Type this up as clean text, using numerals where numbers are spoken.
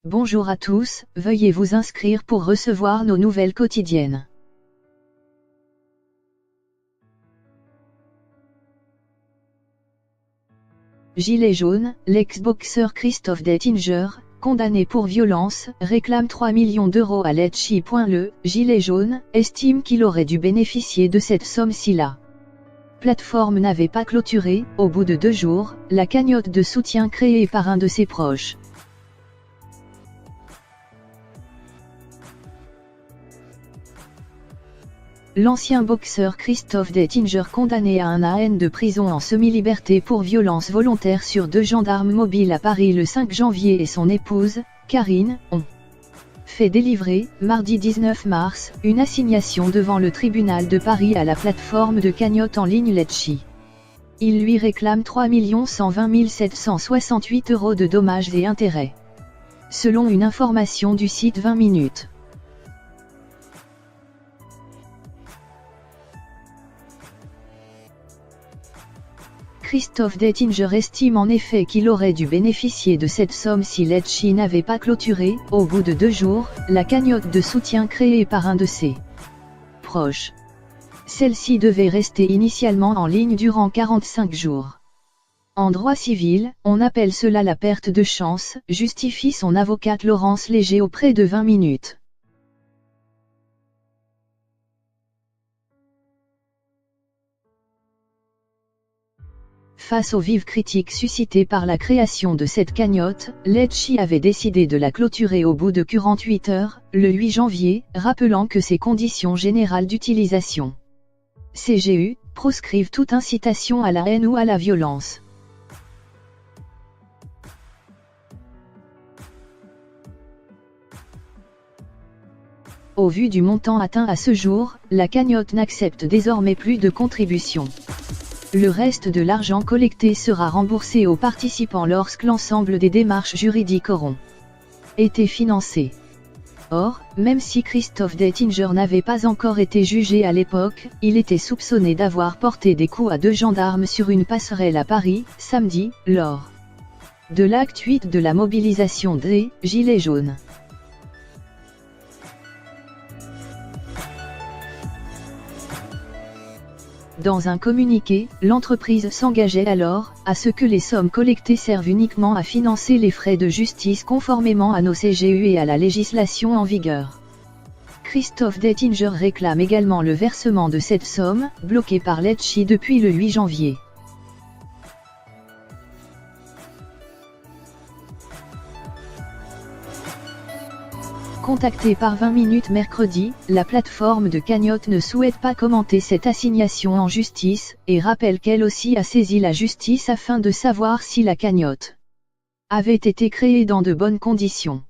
Bonjour à tous, veuillez vous inscrire pour recevoir nos nouvelles quotidiennes. Gilet jaune, l'ex-boxeur Christophe Dettinger, condamné pour violence, réclame 3 millions d'euros à Lecce. Le Gilet jaune estime qu'il aurait dû bénéficier de cette somme si la plateforme n'avait pas clôturé, au bout de 2 jours, la cagnotte de soutien créée par un de ses proches. L'ancien boxeur Christophe Dettinger, condamné à 1 an de prison en semi-liberté pour violence volontaire sur 2 gendarmes mobiles à Paris le 5 janvier, et son épouse, Karine, ont fait délivrer, mardi 19 mars, une assignation devant le tribunal de Paris à la plateforme de cagnotte en ligne Lecce. Il lui réclame 3 120 768 € de dommages et intérêts. Selon une information du site 20 minutes. Christophe Dettinger estime en effet qu'il aurait dû bénéficier de cette somme si Lecce n'avait pas clôturé, au bout de 2 jours, la cagnotte de soutien créée par un de ses proches. Celle-ci devait rester initialement en ligne durant 45 jours. En droit civil, on appelle cela la perte de chance, justifie son avocate Laurence Léger auprès de 20 minutes. Face aux vives critiques suscitées par la création de cette cagnotte, Lecce avait décidé de la clôturer au bout de 48 heures, le 8 janvier, rappelant que ses conditions générales d'utilisation CGU proscrivent toute incitation à la haine ou à la violence. Au vu du montant atteint à ce jour, la cagnotte n'accepte désormais plus de contributions. Le reste de l'argent collecté sera remboursé aux participants lorsque l'ensemble des démarches juridiques auront été financées. Or, même si Christophe Dettinger n'avait pas encore été jugé à l'époque, il était soupçonné d'avoir porté des coups à 2 gendarmes sur une passerelle à Paris, samedi, lors de l'acte 8 de la mobilisation des Gilets jaunes. Dans un communiqué, l'entreprise s'engageait alors à ce que les sommes collectées servent uniquement à financer les frais de justice conformément à nos CGU et à la législation en vigueur. Christophe Dettinger réclame également le versement de cette somme, bloquée par Lecce depuis le 8 janvier. Contactée par 20 minutes mercredi, la plateforme de cagnotte ne souhaite pas commenter cette assignation en justice, et rappelle qu'elle aussi a saisi la justice afin de savoir si la cagnotte avait été créée dans de bonnes conditions.